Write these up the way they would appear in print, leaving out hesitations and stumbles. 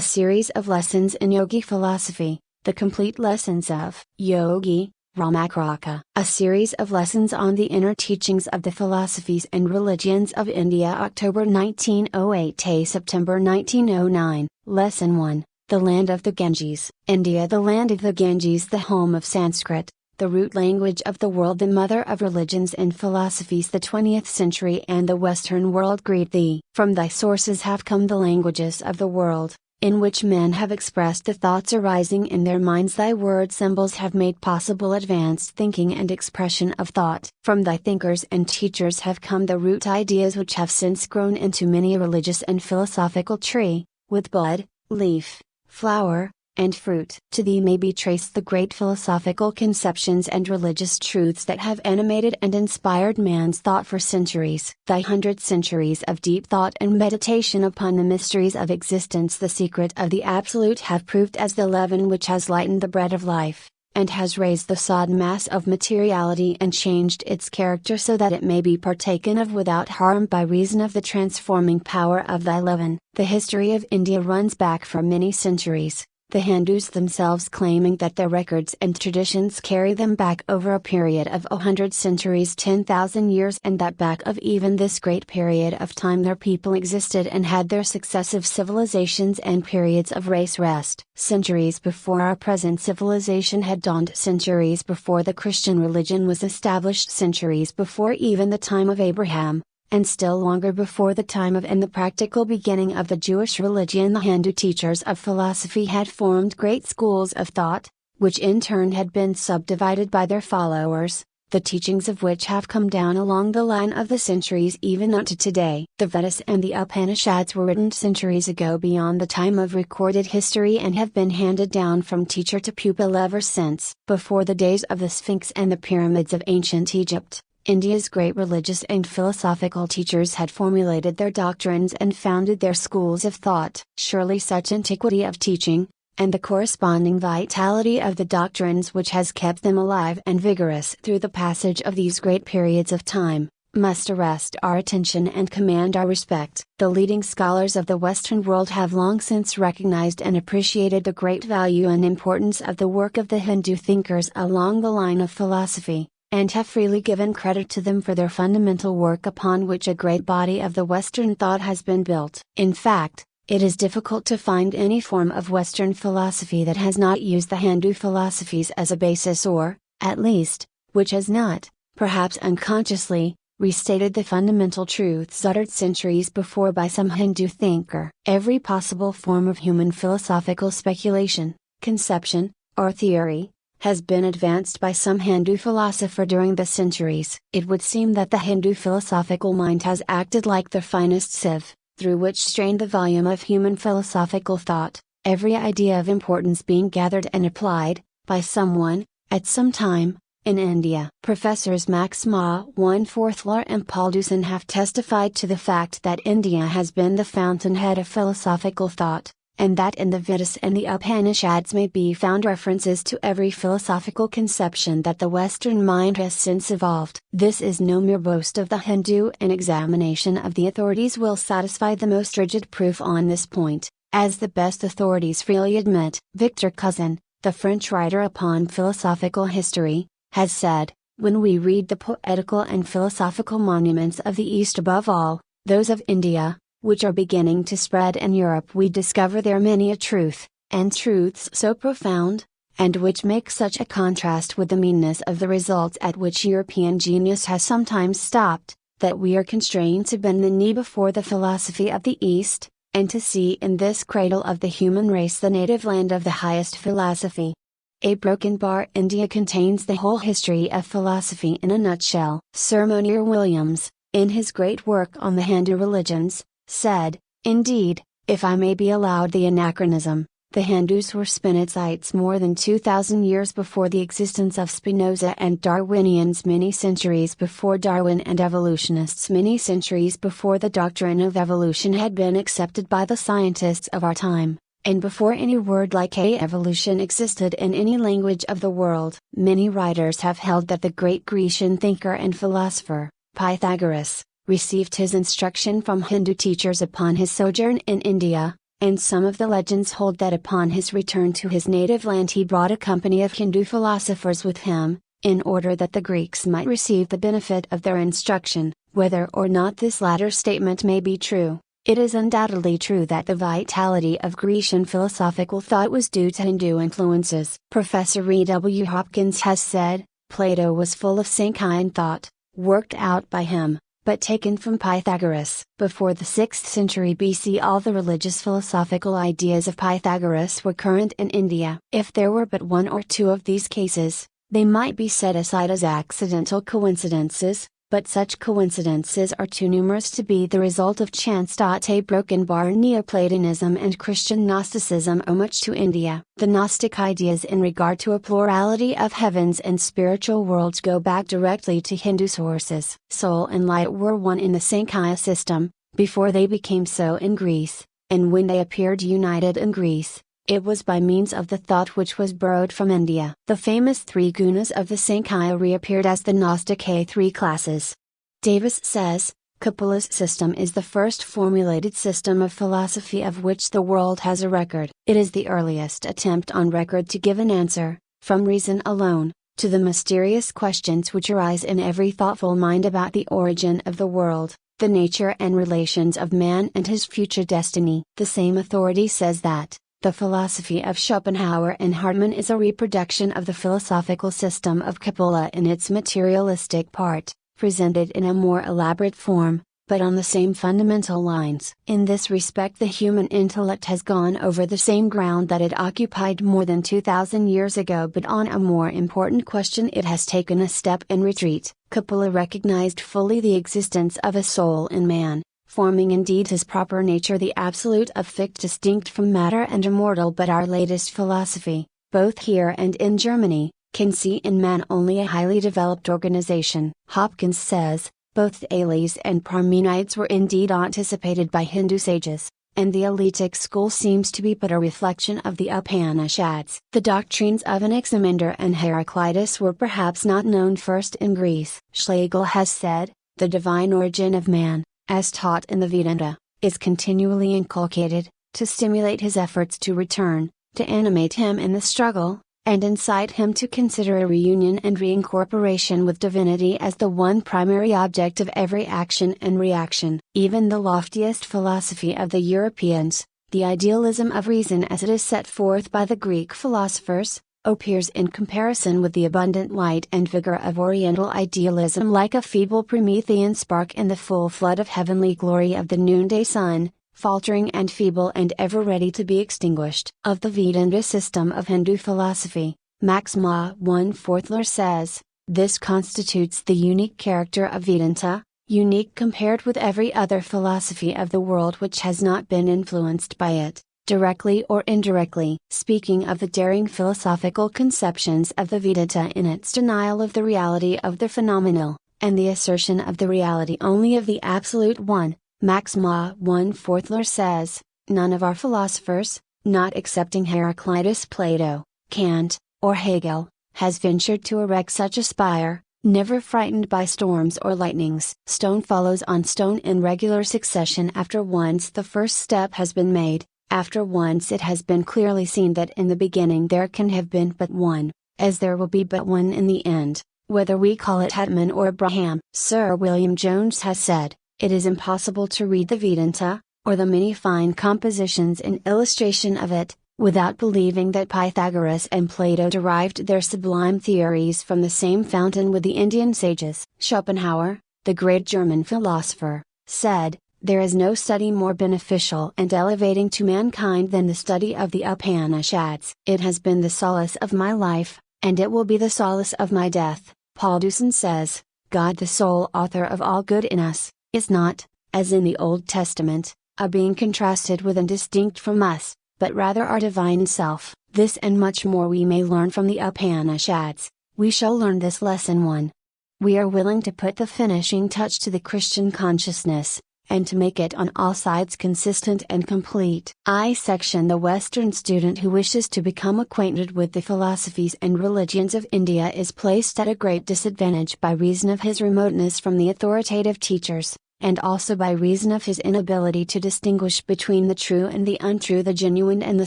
a series of lessons in yogi philosophy, the complete lessons of Yogi, Ramakraka. A series of lessons on the inner teachings of the philosophies and religions of India, October 1908 to September 1909. Lesson 1, the land of the Ganges. India, the land of the Ganges, the home of Sanskrit, the root language of the world, the mother of religions and philosophies. The 20th century and the Western world greet thee. From thy sources have come the languages of the world, in which men have expressed the thoughts arising in their minds. Thy word symbols have made possible advanced thinking and expression of thought. From thy thinkers and teachers have come the root ideas which have since grown into many a religious and philosophical tree, with bud, leaf, flower, and fruit. To thee may be traced the great philosophical conceptions and religious truths that have animated and inspired man's thought for centuries. Thy 100 centuries of deep thought and meditation upon the mysteries of existence, the secret of the Absolute, have proved as the leaven which has lightened the bread of life, and has raised the sodden mass of materiality and changed its character so that it may be partaken of without harm by reason of the transforming power of thy leaven. The history of India runs back for many centuries, the Hindus themselves claiming that their records and traditions carry them back over a period of 100 centuries, 10,000 years, and that back of even this great period of time their people existed and had their successive civilizations and periods of race rest. Centuries before our present civilization had dawned, centuries before the Christian religion was established, centuries before even the time of Abraham, and still longer before the time of and the practical beginning of the Jewish religion, the Hindu teachers of philosophy had formed great schools of thought, which in turn had been subdivided by their followers, the teachings of which have come down along the line of the centuries even unto today. The Vedas and the Upanishads were written centuries ago, beyond the time of recorded history, and have been handed down from teacher to pupil ever since. Before the days of the Sphinx and the pyramids of ancient Egypt, India's great religious and philosophical teachers had formulated their doctrines and founded their schools of thought. Surely such antiquity of teaching, and the corresponding vitality of the doctrines which has kept them alive and vigorous through the passage of these great periods of time, must arrest our attention and command our respect. The leading scholars of the Western world have long since recognized and appreciated the great value and importance of the work of the Hindu thinkers along the line of philosophy, and have freely given credit to them for their fundamental work upon which a great body of the Western thought has been built. In fact, it is difficult to find any form of Western philosophy that has not used the Hindu philosophies as a basis, or, at least, which has not, perhaps unconsciously, restated the fundamental truths uttered centuries before by some Hindu thinker. Every possible form of human philosophical speculation, conception, or theory, has been advanced by some Hindu philosopher during the centuries. It would seem that the Hindu philosophical mind has acted like the finest sieve, through which strained the volume of human philosophical thought, every idea of importance being gathered and applied, by someone, at some time, in India. Professors Max Ma Weinforthler and Paul Deussen have testified to the fact that India has been the fountainhead of philosophical thought, and that in the Vedas and the Upanishads may be found references to every philosophical conception that the Western mind has since evolved. This is no mere boast of the Hindu. An examination of the authorities will satisfy the most rigid proof on this point, as the best authorities freely admit. Victor Cousin, the French writer upon philosophical history, has said, "When we read the poetical and philosophical monuments of the East, above all, those of India, which are beginning to spread in Europe, we discover there many a truth, and truths so profound, and which make such a contrast with the meanness of the results at which European genius has sometimes stopped, that we are constrained to bend the knee before the philosophy of the East, and to see in this cradle of the human race the native land of the highest philosophy." A broken bar. India contains the whole history of philosophy in a nutshell. Sir Monier Williams, in his great work on the Hindu religions, said, "Indeed, if I may be allowed the anachronism, the Hindus were Spinozites more than 2,000 years before the existence of Spinoza, and Darwinians many centuries before Darwin, and evolutionists many centuries before the doctrine of evolution had been accepted by the scientists of our time, and before any word like evolution existed in any language of the world." Many writers have held that the great Grecian thinker and philosopher, Pythagoras, received his instruction from Hindu teachers upon his sojourn in India, and some of the legends hold that upon his return to his native land he brought a company of Hindu philosophers with him, in order that the Greeks might receive the benefit of their instruction. Whether or not this latter statement may be true, it is undoubtedly true that the vitality of Grecian philosophical thought was due to Hindu influences. Professor E. W. Hopkins has said, Plato was full of Sankhayan thought, worked out by him, but taken from Pythagoras. Before the 6th century BC all the religious philosophical ideas of Pythagoras were current in India. If there were but one or two of these cases, they might be set aside as accidental coincidences, but such coincidences are too numerous to be the result of chance. A broken bar Neoplatonism and Christian Gnosticism owe much to India. The Gnostic ideas in regard to a plurality of heavens and spiritual worlds go back directly to Hindu sources. Soul and light were one in the Sankhya system, before they became so in Greece, and when they appeared united in Greece, it was by means of the thought which was borrowed from India. The famous three gunas of the Sankhya reappeared as the Gnostic three classes. Davis says, Kapula's system is the first formulated system of philosophy of which the world has a record. It is the earliest attempt on record to give an answer, from reason alone, to the mysterious questions which arise in every thoughtful mind about the origin of the world, the nature and relations of man and his future destiny. The same authority says that the philosophy of Schopenhauer and Hartmann is a reproduction of the philosophical system of Kapula in its materialistic part, presented in a more elaborate form, but on the same fundamental lines. In this respect the human intellect has gone over the same ground that it occupied more than 2,000 years ago, but on a more important question it has taken a step in retreat. Kapula recognized fully the existence of a soul in man, forming indeed his proper nature, the absolute of fict distinct from matter and immortal. But our latest philosophy, both here and in Germany, can see in man only a highly developed organization. Hopkins says, both Thales and Parmenides were indeed anticipated by Hindu sages, and the Eleatic school seems to be but a reflection of the Upanishads. The doctrines of Anaximander and Heraclitus were perhaps not known first in Greece. Schlegel has said, the divine origin of man, as taught in the Vedanta, is continually inculcated, to stimulate his efforts to return, to animate him in the struggle, and incite him to consider a reunion and reincorporation with divinity as the one primary object of every action and reaction. Even the loftiest philosophy of the Europeans, the idealism of reason as it is set forth by the Greek philosophers, appears in comparison with the abundant light and vigor of Oriental idealism like a feeble Promethean spark in the full flood of heavenly glory of the noonday sun, faltering and feeble and ever ready to be extinguished. Of the Vedanta system of Hindu philosophy, Max Ma one Fortler says, this constitutes the unique character of Vedanta, unique compared with every other philosophy of the world which has not been influenced by it, directly or indirectly. Speaking of the daring philosophical conceptions of the Vedanta in its denial of the reality of the phenomenal, and the assertion of the reality only of the Absolute One, Max Ma one Fortler says, none of our philosophers, not excepting Heraclitus, Plato, Kant, or Hegel, has ventured to erect such a spire, never frightened by storms or lightnings. Stone follows on stone in regular succession after once the first step has been made, after once it has been clearly seen that in the beginning there can have been but one, as there will be but one in the end, whether we call it Atman or Abraham. Sir William Jones has said, it is impossible to read the Vedanta, or the many fine compositions in illustration of it, without believing that Pythagoras and Plato derived their sublime theories from the same fountain with the Indian sages. Schopenhauer, the great German philosopher, said, there is no study more beneficial and elevating to mankind than the study of the Upanishads. It has been the solace of my life, and it will be the solace of my death. Paul Deussen says, God the sole author of all good in us, is not, as in the Old Testament, a being contrasted with and distinct from us, but rather our divine self. This and much more we may learn from the Upanishads. We shall learn this lesson 1. We are willing to put the finishing touch to the Christian consciousness, and to make it on all sides consistent and complete. Section The Western student who wishes to become acquainted with the philosophies and religions of India is placed at a great disadvantage by reason of his remoteness from the authoritative teachers, and also by reason of his inability to distinguish between the true and the untrue, the genuine and the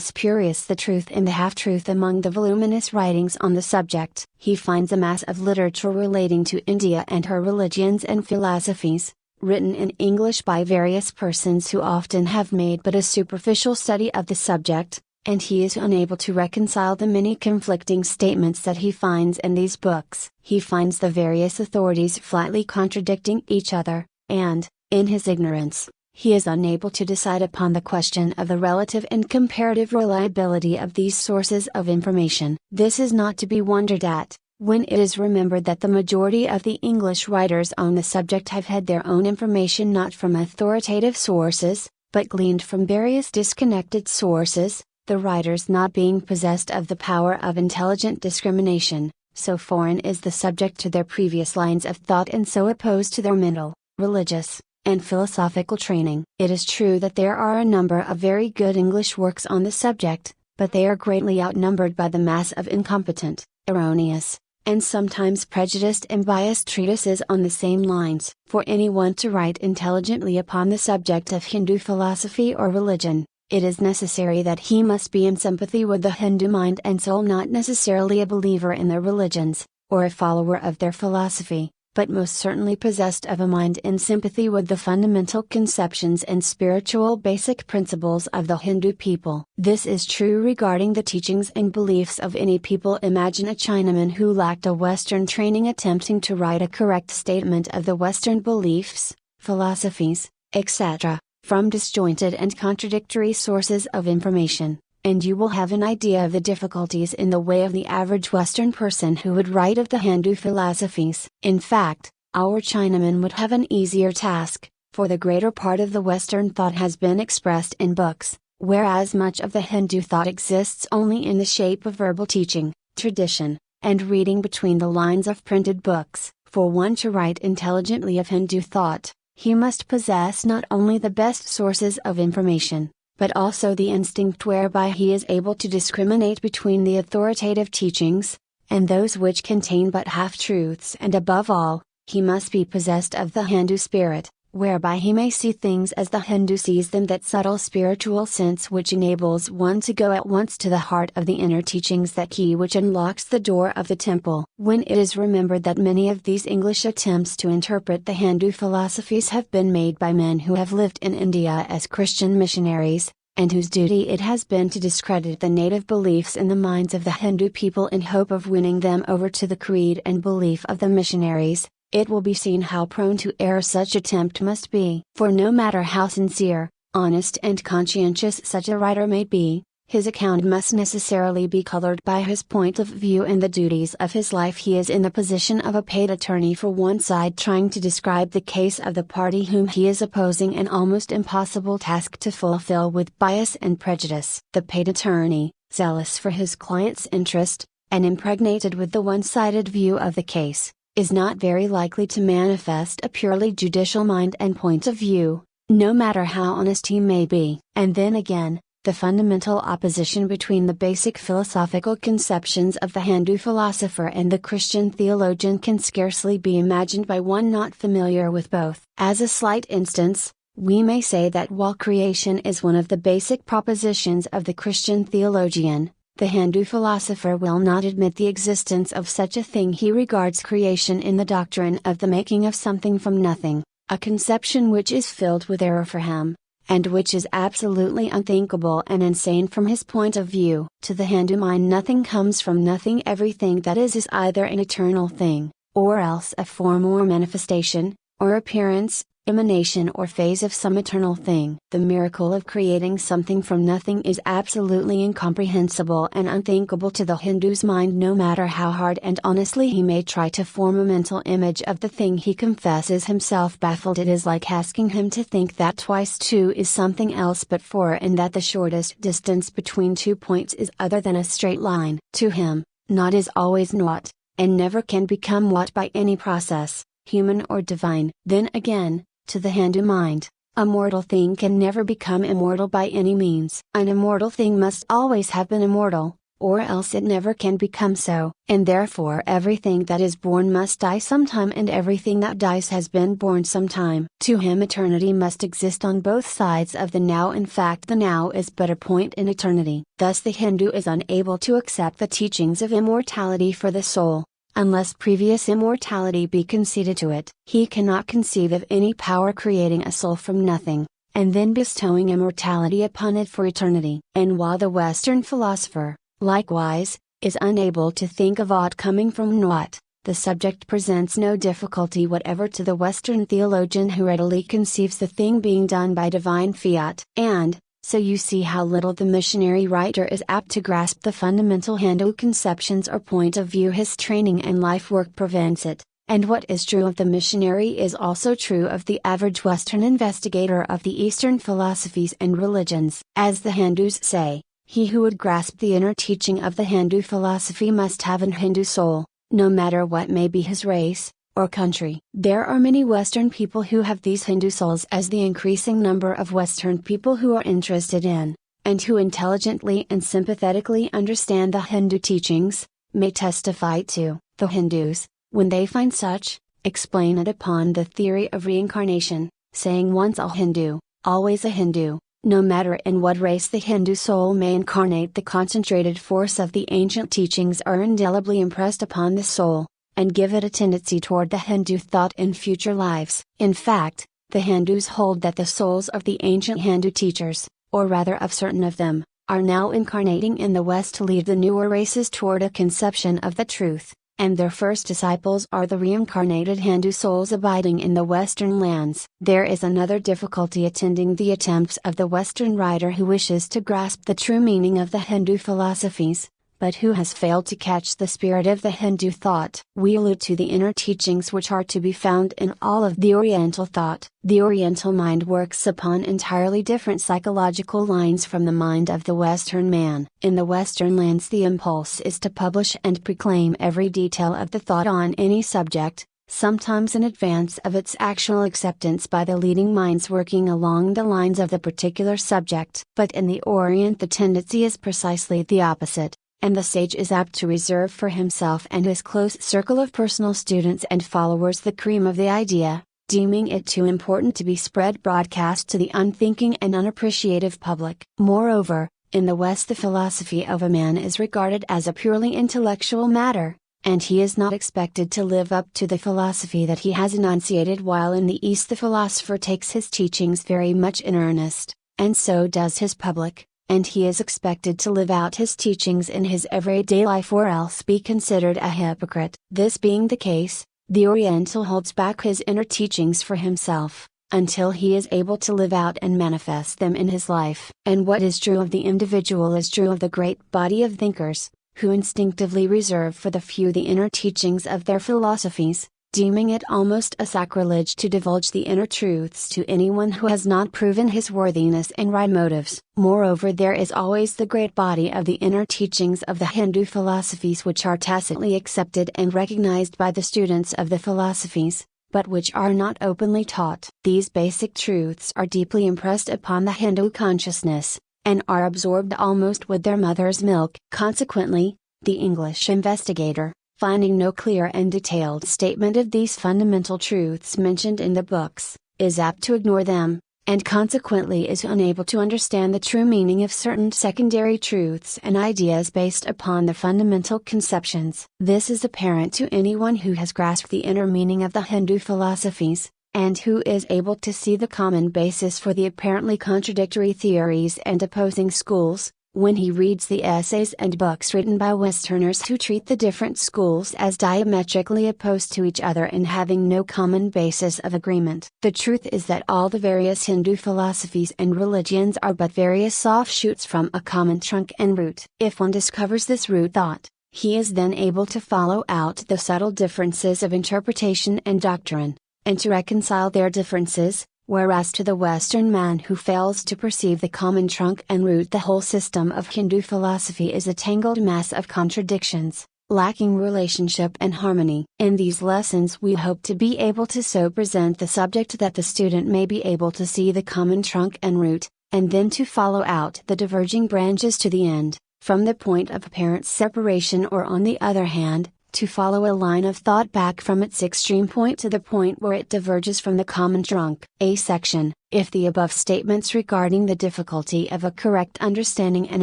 spurious, the truth and the half-truth among the voluminous writings on the subject. He finds a mass of literature relating to India and her religions and philosophies, written in English by various persons who often have made but a superficial study of the subject, and he is unable to reconcile the many conflicting statements that he finds in these books. He finds the various authorities flatly contradicting each other, and, in his ignorance, he is unable to decide upon the question of the relative and comparative reliability of these sources of information. This is not to be wondered at, when it is remembered that the majority of the English writers on the subject have had their own information not from authoritative sources, but gleaned from various disconnected sources, the writers not being possessed of the power of intelligent discrimination, so foreign is the subject to their previous lines of thought and so opposed to their mental, religious, and philosophical training. It is true that there are a number of very good English works on the subject, but they are greatly outnumbered by the mass of incompetent, erroneous, and sometimes prejudiced and biased treatises on the same lines. For anyone to write intelligently upon the subject of Hindu philosophy or religion, it is necessary that he must be in sympathy with the Hindu mind and soul, not necessarily a believer in their religions, or a follower of their philosophy, but most certainly possessed of a mind in sympathy with the fundamental conceptions and spiritual basic principles of the Hindu people. This is true regarding the teachings and beliefs of any people. Imagine a Chinaman who lacked a Western training attempting to write a correct statement of the Western beliefs, philosophies, etc., from disjointed and contradictory sources of information, and you will have an idea of the difficulties in the way of the average Western person who would write of the Hindu philosophies. In fact, our Chinaman would have an easier task, for the greater part of the Western thought has been expressed in books, whereas much of the Hindu thought exists only in the shape of verbal teaching, tradition, and reading between the lines of printed books. For one to write intelligently of Hindu thought, he must possess not only the best sources of information, but also the instinct whereby he is able to discriminate between the authoritative teachings, and those which contain but half-truths, and above all, he must be possessed of the Hindu spirit, whereby he may see things as the Hindu sees them, that subtle spiritual sense which enables one to go at once to the heart of the inner teachings, that key which unlocks the door of the temple. When it is remembered that many of these English attempts to interpret the Hindu philosophies have been made by men who have lived in India as Christian missionaries, and whose duty it has been to discredit the native beliefs in the minds of the Hindu people in hope of winning them over to the creed and belief of the missionaries, it will be seen how prone to error such attempt must be. For no matter how sincere, honest and conscientious such a writer may be, his account must necessarily be colored by his point of view and the duties of his life. He is in the position of a paid attorney for one side trying to describe the case of the party whom he is opposing, an almost impossible task to fulfill with bias and prejudice. The paid attorney, zealous for his client's interest, and impregnated with the one-sided view of the case, is not very likely to manifest a purely judicial mind and point of view, no matter how honest he may be. And then again, the fundamental opposition between the basic philosophical conceptions of the Hindu philosopher and the Christian theologian can scarcely be imagined by one not familiar with both. As a slight instance, we may say that while creation is one of the basic propositions of the Christian theologian, the Hindu philosopher will not admit the existence of such a thing. He regards creation in the doctrine of the making of something from nothing, a conception which is filled with error for him, and which is absolutely unthinkable and insane from his point of view. To the Hindu mind, nothing comes from nothing. Everything that is either an eternal thing, or else a form or manifestation, or appearance, emanation or phase of some eternal thing. The miracle of creating something from nothing is absolutely incomprehensible and unthinkable to the Hindu's mind, no matter how hard and honestly he may try to form a mental image of the thing he confesses himself baffled. It is like asking him to think that twice two is something else but four, and that the shortest distance between 2 points is other than a straight line. To him, naught is always naught, and never can become what by any process, human or divine. Then again, to the Hindu mind, a mortal thing can never become immortal by any means. An immortal thing must always have been immortal, or else it never can become so, and therefore everything that is born must die sometime, and everything that dies has been born sometime. To him eternity must exist on both sides of the now. In fact, the now is but a point in eternity. Thus the Hindu is unable to accept the teachings of immortality for the soul, unless previous immortality be conceded to it. He cannot conceive of any power creating a soul from nothing, and then bestowing immortality upon it for eternity. And while the Western philosopher, likewise, is unable to think of aught coming from naught, the subject presents no difficulty whatever to the Western theologian, who readily conceives the thing being done by divine fiat. And, so you see how little the missionary writer is apt to grasp the fundamental Hindu conceptions or point of view. His training and life work prevents it, and what is true of the missionary is also true of the average Western investigator of the Eastern philosophies and religions. As the Hindus say, he who would grasp the inner teaching of the Hindu philosophy must have an Hindu soul, no matter what may be his race, or country. There are many Western people who have these Hindu souls, as the increasing number of Western people who are interested in, and who intelligently and sympathetically understand the Hindu teachings, may testify to. The Hindus, when they find such, explain it upon the theory of reincarnation, saying once a Hindu, always a Hindu. No matter in what race the Hindu soul may incarnate, the concentrated force of the ancient teachings are indelibly impressed upon the soul, and give it a tendency toward the Hindu thought in future lives. In fact, the Hindus hold that the souls of the ancient Hindu teachers, or rather of certain of them, are now incarnating in the West to lead the newer races toward a conception of the truth, and their first disciples are the reincarnated Hindu souls abiding in the Western lands. There is another difficulty attending the attempts of the Western writer who wishes to grasp the true meaning of the Hindu philosophies, but who has failed to catch the spirit of the Hindu thought. We allude to the inner teachings which are to be found in all of the Oriental thought. The Oriental mind works upon entirely different psychological lines from the mind of the Western man. In the Western lands, the impulse is to publish and proclaim every detail of the thought on any subject, sometimes in advance of its actual acceptance by the leading minds working along the lines of the particular subject. But in the Orient the tendency is precisely the opposite, and the sage is apt to reserve for himself and his close circle of personal students and followers the cream of the idea, deeming it too important to be spread broadcast to the unthinking and unappreciative public. Moreover, in the West the philosophy of a man is regarded as a purely intellectual matter, and he is not expected to live up to the philosophy that he has enunciated, while in the East the philosopher takes his teachings very much in earnest, and so does his public, and he is expected to live out his teachings in his everyday life or else be considered a hypocrite. This being the case, the Oriental holds back his inner teachings for himself, until he is able to live out and manifest them in his life. And what is true of the individual is true of the great body of thinkers, who instinctively reserve for the few the inner teachings of their philosophies, deeming it almost a sacrilege to divulge the inner truths to anyone who has not proven his worthiness and right motives. Moreover, there is always the great body of the inner teachings of the Hindu philosophies which are tacitly accepted and recognized by the students of the philosophies, but which are not openly taught. These basic truths are deeply impressed upon the Hindu consciousness, and are absorbed almost with their mother's milk. Consequently, the English investigator, finding no clear and detailed statement of these fundamental truths mentioned in the books, is apt to ignore them, and consequently is unable to understand the true meaning of certain secondary truths and ideas based upon the fundamental conceptions. This is apparent to anyone who has grasped the inner meaning of the Hindu philosophies, and who is able to see the common basis for the apparently contradictory theories and opposing schools, when he reads the essays and books written by Westerners who treat the different schools as diametrically opposed to each other and having no common basis of agreement. The truth is that all the various Hindu philosophies and religions are but various offshoots from a common trunk and root. If one discovers this root thought, he is then able to follow out the subtle differences of interpretation and doctrine, and to reconcile their differences. Whereas to the Western man who fails to perceive the common trunk and root, the whole system of Hindu philosophy is a tangled mass of contradictions, lacking relationship and harmony. In these lessons we hope to be able to so present the subject that the student may be able to see the common trunk and root, and then to follow out the diverging branches to the end. from the point of apparent separation, or on the other hand, to follow a line of thought back from its extreme point to the point where it diverges from the common trunk. A section. If the above statements regarding the difficulty of a correct understanding and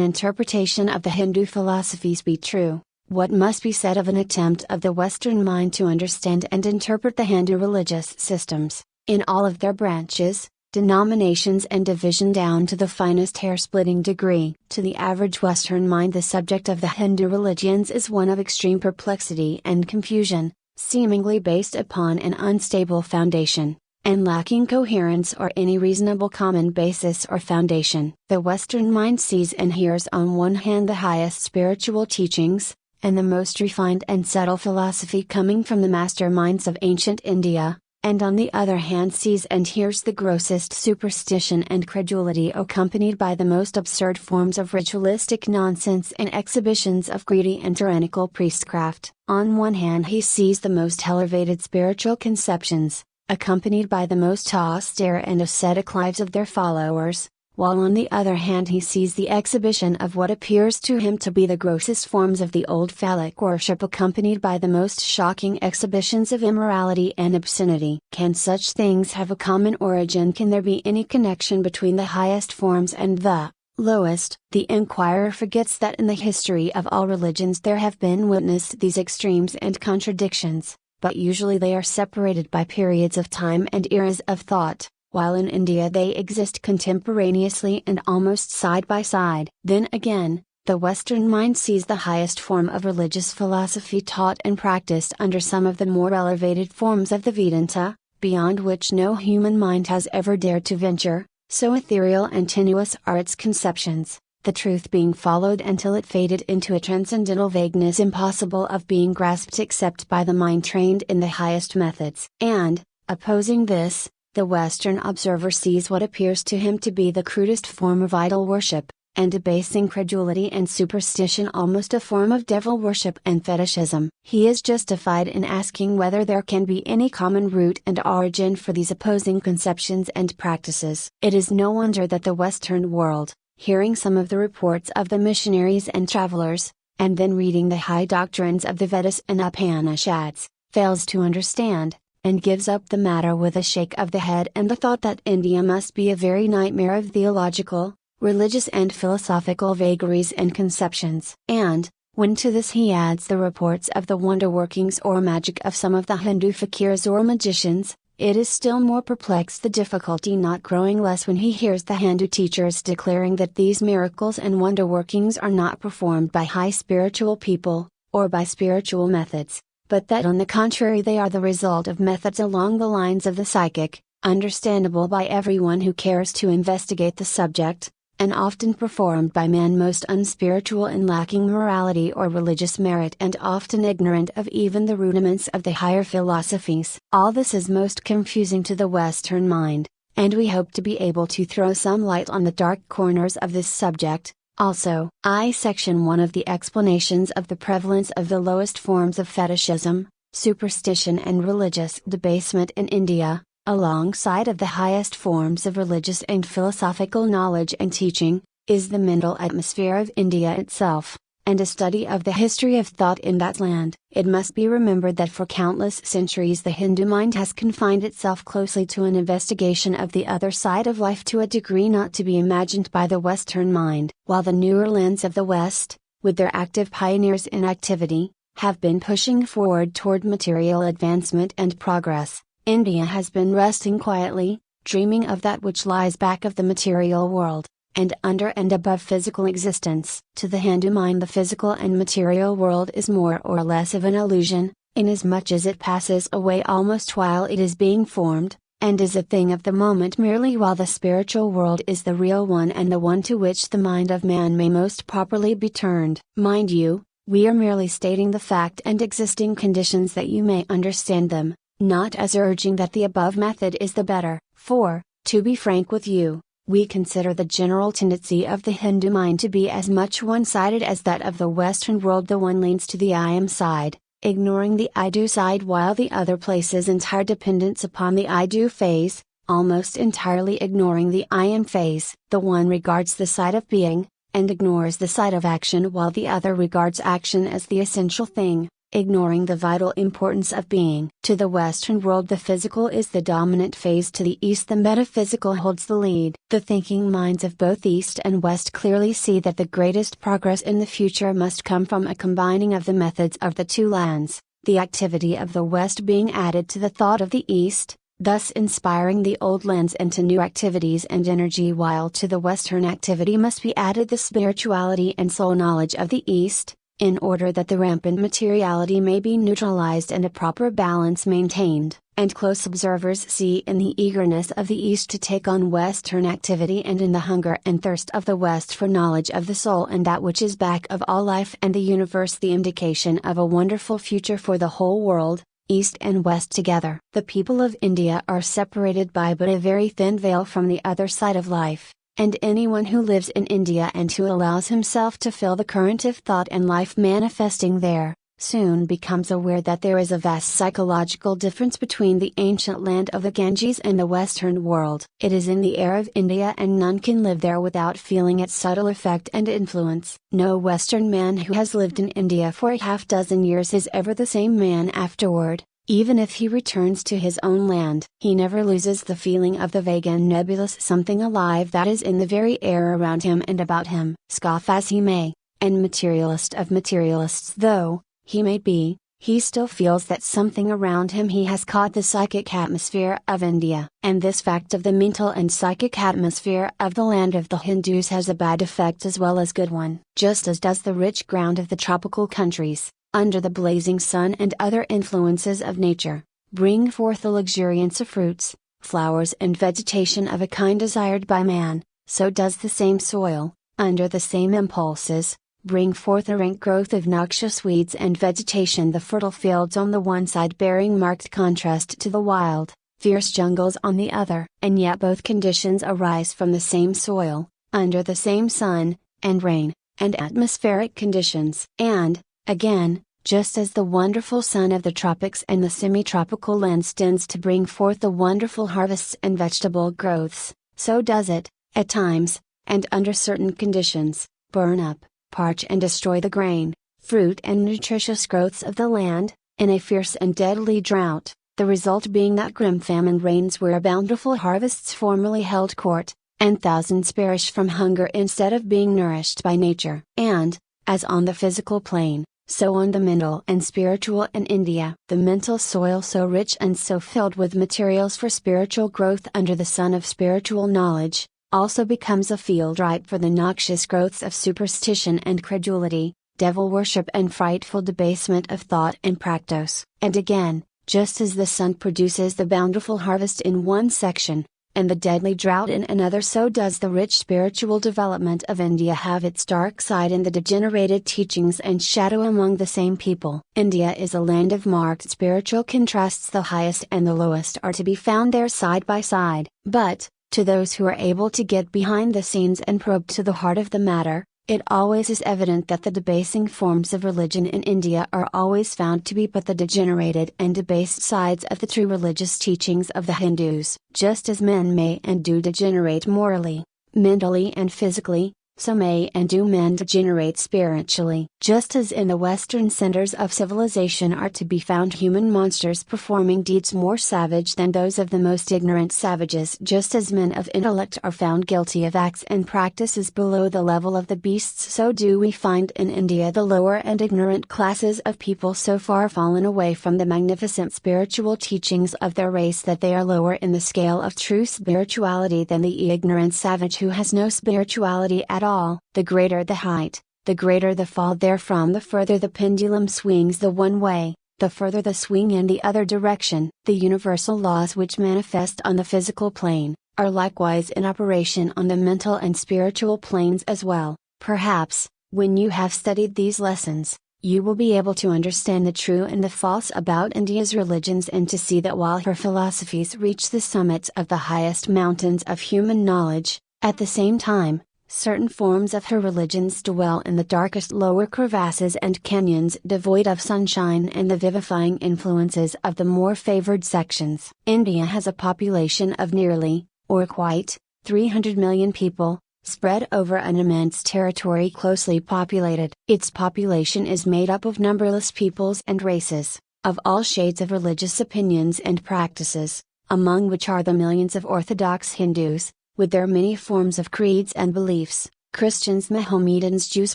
interpretation of the Hindu philosophies be true, what must be said of an attempt of the Western mind to understand and interpret the Hindu religious systems, in all of their branches, denominations and division down to the finest hair-splitting degree? To the average Western mind, the subject of the Hindu religions is one of extreme perplexity and confusion, seemingly based upon an unstable foundation, and lacking coherence or any reasonable common basis or foundation. The Western mind sees and hears on one hand the highest spiritual teachings, and the most refined and subtle philosophy coming from the master minds of ancient India, and on the other hand sees and hears the grossest superstition and credulity accompanied by the most absurd forms of ritualistic nonsense and exhibitions of greedy and tyrannical priestcraft. On one hand he sees the most elevated spiritual conceptions, accompanied by the most austere and ascetic lives of their followers, while on the other hand he sees the exhibition of what appears to him to be the grossest forms of the old phallic worship, accompanied by the most shocking exhibitions of immorality and obscenity. Can such things have a common origin? Can there be any connection between the highest forms and the lowest? The inquirer forgets that in the history of all religions there have been witnessed these extremes and contradictions, but usually they are separated by periods of time and eras of thought, while in India they exist contemporaneously and almost side by side. Then again, the Western mind sees the highest form of religious philosophy taught and practiced under some of the more elevated forms of the Vedanta, beyond which no human mind has ever dared to venture, so ethereal and tenuous are its conceptions, the truth being followed until it faded into a transcendental vagueness impossible of being grasped except by the mind trained in the highest methods. And, opposing this, the Western observer sees what appears to him to be the crudest form of idol worship, and debasing credulity and superstition, almost a form of devil worship and fetishism. He is justified in asking whether there can be any common root and origin for these opposing conceptions and practices. It is no wonder that the Western world, hearing some of the reports of the missionaries and travelers, and then reading the high doctrines of the Vedas and Upanishads, fails to understand, and gives up the matter with a shake of the head and the thought that India must be a very nightmare of theological, religious and philosophical vagaries and conceptions. And, when to this he adds the reports of the wonder workings or magic of some of the Hindu fakirs or magicians, it is still more perplexed, the difficulty not growing less when he hears the Hindu teachers declaring that these miracles and wonder workings are not performed by high spiritual people, or by spiritual methods, but that on the contrary they are the result of methods along the lines of the psychic, understandable by everyone who cares to investigate the subject, and often performed by men most unspiritual and lacking morality or religious merit, and often ignorant of even the rudiments of the higher philosophies. All this is most confusing to the Western mind, and we hope to be able to throw some light on the dark corners of this subject. Also, Section 1 of the explanations of the prevalence of the lowest forms of fetishism, superstition and religious debasement in India, alongside of the highest forms of religious and philosophical knowledge and teaching, is the mental atmosphere of India itself, and a study of the history of thought in that land. It must be remembered that for countless centuries the Hindu mind has confined itself closely to an investigation of the other side of life to a degree not to be imagined by the Western mind, while the newer lands of the West, with their active pioneers in activity, have been pushing forward toward material advancement and progress. India has been resting quietly, dreaming of that which lies back of the material world, and under and above physical existence. To the Hindu mind the physical and material world is more or less of an illusion, inasmuch as it passes away almost while it is being formed, and is a thing of the moment merely, while the spiritual world is the real one and the one to which the mind of man may most properly be turned. Mind you, we are merely stating the fact and existing conditions that you may understand them, not as urging that the above method is the better, for, to be frank with you, we consider the general tendency of the Hindu mind to be as much one-sided as that of the Western world. The one leans to the I am side, ignoring the I do side, while the other places entire dependence upon the I do phase, almost entirely ignoring the I am phase. The one regards the side of being, and ignores the side of action while the other regards action as the essential thing, ignoring the vital importance of being. To the Western world, the physical is the dominant phase. To the East, the metaphysical holds the lead. The thinking minds of both East and West clearly see that the greatest progress in the future must come from a combining of the methods of the two lands, the activity of the West being added to the thought of the East, thus inspiring the old lands into new activities and energy, while to the Western activity must be added the spirituality and soul knowledge of the East, in order that the rampant materiality may be neutralized and a proper balance maintained. And close observers see in the eagerness of the East to take on Western activity, and in the hunger and thirst of the West for knowledge of the soul and that which is back of all life and the universe, the indication of a wonderful future for the whole world, East and West together. The people of India are separated by but a very thin veil from the other side of life, and anyone who lives in India and who allows himself to feel the current of thought and life manifesting there, soon becomes aware that there is a vast psychological difference between the ancient land of the Ganges and the Western world. It is in the air of India, and none can live there without feeling its subtle effect and influence. No Western man who has lived in India for a half dozen years is ever the same man afterward. Even if he returns to his own land, he never loses the feeling of the vague and nebulous something alive that is in the very air around him and about him. Scoff as he may, and materialist of materialists though he may be, he still feels that something around him. He has caught the psychic atmosphere of India, and this fact of the mental and psychic atmosphere of the land of the Hindus has a bad effect as well as good one. Just as does the rich ground of the tropical countries, under the blazing sun and other influences of nature, bring forth the luxuriance of fruits, flowers and vegetation of a kind desired by man, so does the same soil, under the same impulses, bring forth a rank growth of noxious weeds and vegetation, the fertile fields on the one side bearing marked contrast to the wild, fierce jungles on the other. And yet both conditions arise from the same soil, under the same sun, and rain, and atmospheric conditions. And, again, just as the wonderful sun of the tropics and the semi-tropical lands tends to bring forth the wonderful harvests and vegetable growths, so does it, at times, and under certain conditions, burn up, parch and destroy the grain, fruit and nutritious growths of the land, in a fierce and deadly drought, the result being that grim famine reigns where bountiful harvests formerly held court, and thousands perish from hunger instead of being nourished by nature. And, as on the physical plane, so on the mental and spiritual in India, the mental soil so rich and so filled with materials for spiritual growth under the sun of spiritual knowledge, also becomes a field ripe for the noxious growths of superstition and credulity, devil worship and frightful debasement of thought and practice. And again, just as the sun produces the bountiful harvest in one section, and the deadly drought in another, so does the rich spiritual development of India have its dark side in the degenerated teachings and shadow among the same people. India is a land of marked spiritual contrasts. The highest and the lowest are to be found there side by side. But, to those who are able to get behind the scenes and probe to the heart of the matter, it always is evident that the debasing forms of religion in India are always found to be but the degenerated and debased sides of the true religious teachings of the Hindus. Just as men may and do degenerate morally, mentally and physically, so may and do men degenerate spiritually. Just as in the Western centers of civilization are to be found human monsters performing deeds more savage than those of the most ignorant savages, just as men of intellect are found guilty of acts and practices below the level of the beasts, so do we find in India the lower and ignorant classes of people so far fallen away from the magnificent spiritual teachings of their race that they are lower in the scale of true spirituality than the ignorant savage who has no spirituality at all. The greater the height, the greater the fall therefrom. The further the pendulum swings the one way, the further the swing in the other direction. The universal laws which manifest on the physical plane, are likewise in operation on the mental and spiritual planes as well. Perhaps, when you have studied these lessons, you will be able to understand the true and the false about India's religions, and to see that while her philosophies reach the summits of the highest mountains of human knowledge, at the same time, certain forms of her religions dwell in the darkest lower crevasses and canyons devoid of sunshine and the vivifying influences of the more favored sections. India has a population of nearly, or quite, 300 million people, spread over an immense territory closely populated. Its population is made up of numberless peoples and races, of all shades of religious opinions and practices, among which are the millions of Orthodox Hindus, with their many forms of creeds and beliefs, Christians, Mohammedans, Jews,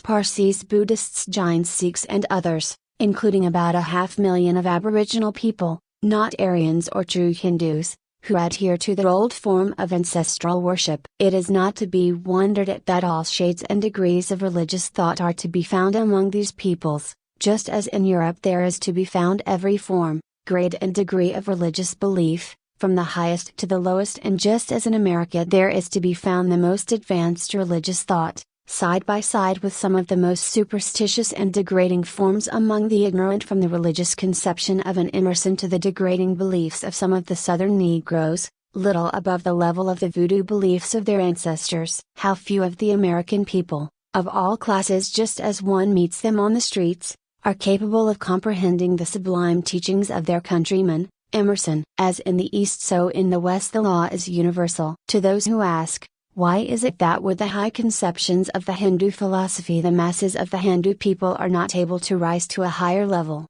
Parsis, Buddhists, Jains, Sikhs and others, including about 500,000 of Aboriginal people, not Aryans or true Hindus, who adhere to the old form of ancestral worship. It is not to be wondered at that all shades and degrees of religious thought are to be found among these peoples, just as in Europe there is to be found every form, grade and degree of religious belief, from the highest to the lowest, and just as in America there is to be found the most advanced religious thought, side by side with some of the most superstitious and degrading forms among the ignorant, from the religious conception of an Emerson to the degrading beliefs of some of the Southern Negroes, little above the level of the voodoo beliefs of their ancestors. How few of the American people, of all classes just as one meets them on the streets, are capable of comprehending the sublime teachings of their countryman, Emerson. As in the East so in the West the law is universal. To those who ask, why is it that with the high conceptions of the Hindu philosophy the masses of the Hindu people are not able to rise to a higher level?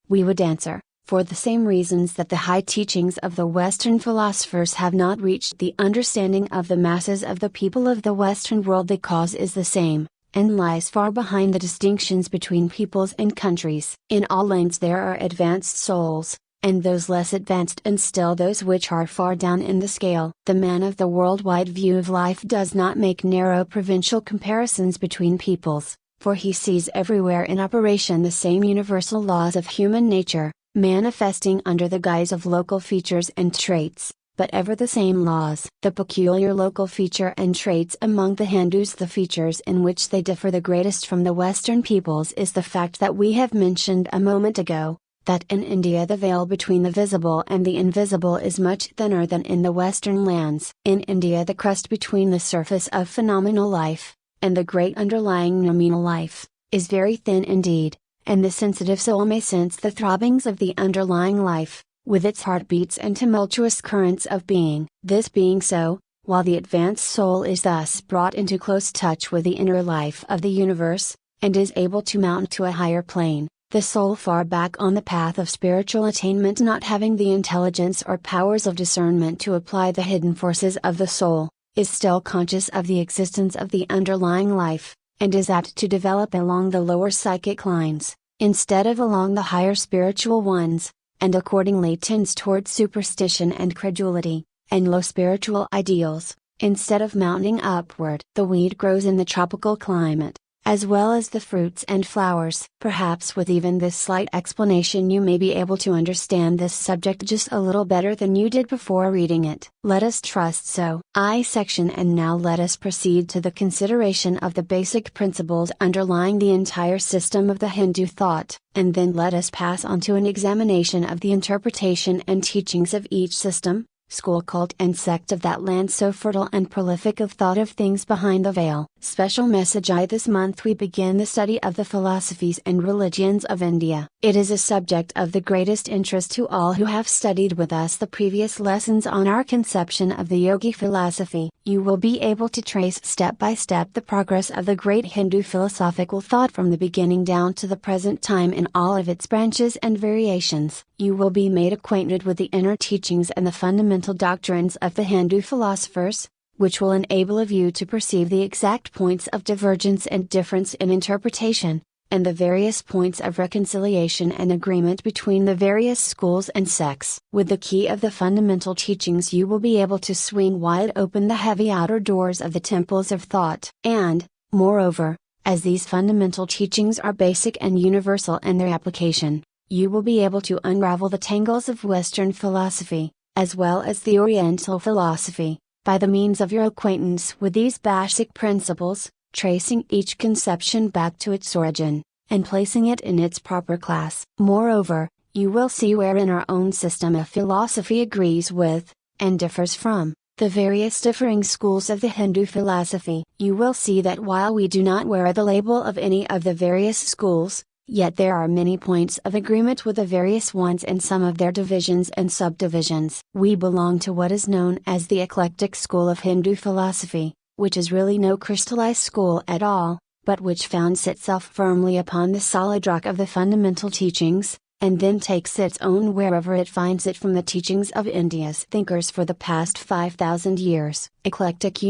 We would answer, for the same reasons that the high teachings of the Western philosophers have not reached the understanding of the masses of the people of the Western world. The cause is the same, and lies far behind the distinctions between peoples and countries. In all lands there are advanced souls, and those less advanced, and still those which are far down in the scale. The man of the worldwide view of life does not make narrow provincial comparisons between peoples, for he sees everywhere in operation the same universal laws of human nature, manifesting under the guise of local features and traits, but ever the same laws. The peculiar local feature and traits among the Hindus, the features in which they differ the greatest from the Western peoples, is the fact that we have mentioned a moment ago, that in India the veil between the visible and the invisible is much thinner than in the Western lands. In India the crust between the surface of phenomenal life, and the great underlying nominal life, is very thin indeed, and the sensitive soul may sense the throbbings of the underlying life, with its heartbeats and tumultuous currents of being. This being so, while the advanced soul is thus brought into close touch with the inner life of the universe, and is able to mount to a higher plane, the soul far back on the path of spiritual attainment, not having the intelligence or powers of discernment to apply the hidden forces of the soul, is still conscious of the existence of the underlying life, and is apt to develop along the lower psychic lines, instead of along the higher spiritual ones, and accordingly tends toward superstition and credulity, and low spiritual ideals, instead of mounting upward. The weed grows in the tropical climate, as well as the fruits and flowers. Perhaps with even this slight explanation you may be able to understand this subject just a little better than you did before reading it. Let us trust so. Section. And now let us proceed to the consideration of the basic principles underlying the entire system of the Hindu thought, and then let us pass on to an examination of the interpretation and teachings of each system, school, cult and sect of that land so fertile and prolific of thought of things behind the veil. Special message. This month we begin the study of the philosophies and religions of India. It is a subject of the greatest interest to all who have studied with us the previous lessons on our conception of the yogi philosophy. You will be able to trace step by step the progress of the great Hindu philosophical thought from the beginning down to the present time in all of its branches and variations. You will be made acquainted with the inner teachings and the fundamental doctrines of the Hindu philosophers, which will enable you to perceive the exact points of divergence and difference in interpretation, and the various points of reconciliation and agreement between the various schools and sects. With the key of the fundamental teachings you will be able to swing wide open the heavy outer doors of the temples of thought. And, moreover, as these fundamental teachings are basic and universal in their application, you will be able to unravel the tangles of Western philosophy, as well as the Oriental philosophy, by the means of your acquaintance with these basic principles, tracing each conception back to its origin, and placing it in its proper class. Moreover, you will see wherein our own system of philosophy agrees with, and differs from, the various differing schools of the Hindu philosophy. You will see that while we do not wear the label of any of the various schools, yet there are many points of agreement with the various ones in some of their divisions and subdivisions. We belong to what is known as the eclectic school of Hindu philosophy, which is really no crystallized school at all, but which founds itself firmly upon the solid rock of the fundamental teachings, and then takes its own wherever it finds it from the teachings of India's thinkers for the past 5,000 years. Eclectic,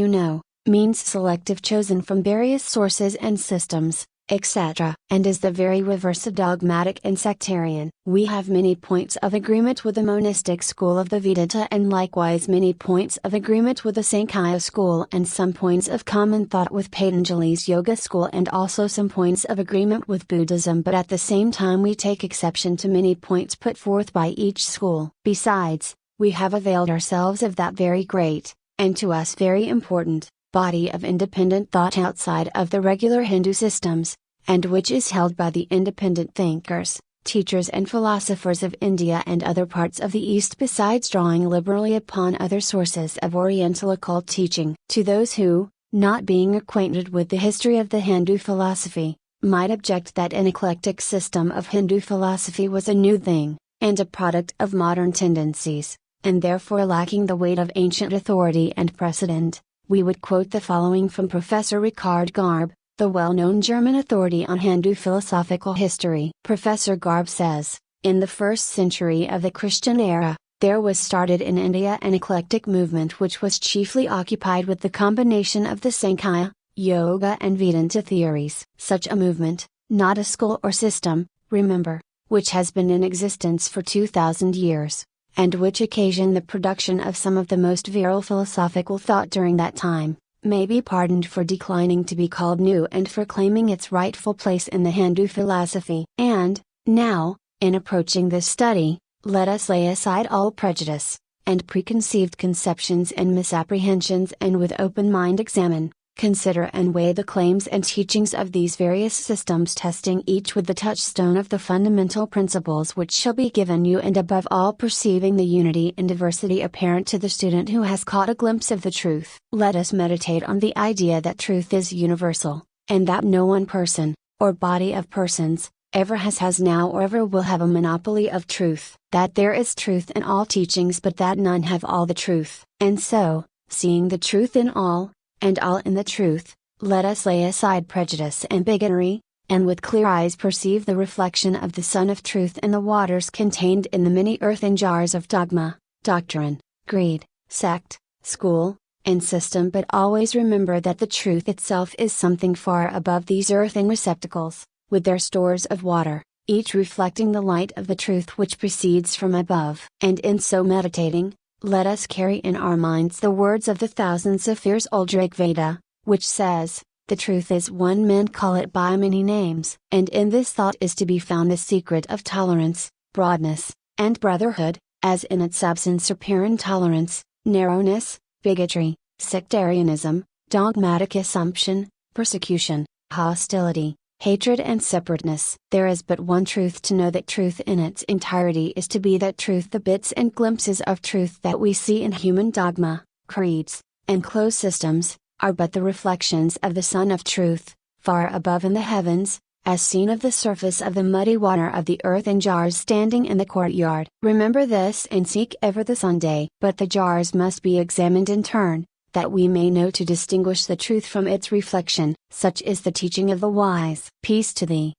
means selective, chosen from various sources and systems, etc., and is the very reverse of dogmatic and sectarian. We have many points of agreement with the monistic school of the Vedanta and likewise many points of agreement with the Sankhya school and some points of common thought with Patanjali's yoga school and also some points of agreement with Buddhism, but at the same time we take exception to many points put forth by each school. Besides, we have availed ourselves of that very great, and to us very important, body of independent thought outside of the regular Hindu systems, and which is held by the independent thinkers, teachers and philosophers of India and other parts of the East, besides drawing liberally upon other sources of Oriental occult teaching. To those who, not being acquainted with the history of the Hindu philosophy, might object that an eclectic system of Hindu philosophy was a new thing, and a product of modern tendencies, and therefore lacking the weight of ancient authority and precedent, we would quote the following from Professor Richard Garbe, the well-known German authority on Hindu philosophical history. Professor Garbe says, in the first century of the Christian era, there was started in India an eclectic movement which was chiefly occupied with the combination of the Sankhya, Yoga and Vedanta theories. Such a movement, not a school or system, remember, which has been in existence for 2,000 years, and which occasioned the production of some of the most virile philosophical thought during that time, may be pardoned for declining to be called new and for claiming its rightful place in the Hindu philosophy. And, now, in approaching this study, let us lay aside all prejudice, and preconceived conceptions and misapprehensions, and with open mind examine, consider and weigh the claims and teachings of these various systems, testing each with the touchstone of the fundamental principles which shall be given you, and above all perceiving the unity and diversity apparent to the student who has caught a glimpse of the truth. Let us meditate on the idea that truth is universal, and that no one person, or body of persons, ever has now or ever will have a monopoly of truth. That there is truth in all teachings, but that none have all the truth. And so, seeing the truth in all, and all in the truth, let us lay aside prejudice and bigotry, and with clear eyes perceive the reflection of the Sun of Truth in the waters contained in the many earthen jars of dogma, doctrine, creed, sect, school, and system. But always remember that the truth itself is something far above these earthen receptacles, with their stores of water, each reflecting the light of the truth which proceeds from above. And in so meditating, let us carry in our minds the words of the thousand Saphirs old Rig Veda, which says, the truth is one, men call it by many names. And in this thought is to be found the secret of tolerance, broadness, and brotherhood, as in its absence appear intolerance, narrowness, bigotry, sectarianism, dogmatic assumption, persecution, hostility, hatred and separateness. There is but one truth to know, that truth in its entirety is to be that truth. The bits and glimpses of truth that we see in human dogma, creeds, and closed systems, are but the reflections of the Sun of Truth, far above in the heavens, as seen of the surface of the muddy water of the earthen jars standing in the courtyard. Remember this and seek ever the Sunday. But the jars must be examined in turn, that we may know to distinguish the truth from its reflection. Such is the teaching of the wise. Peace to thee.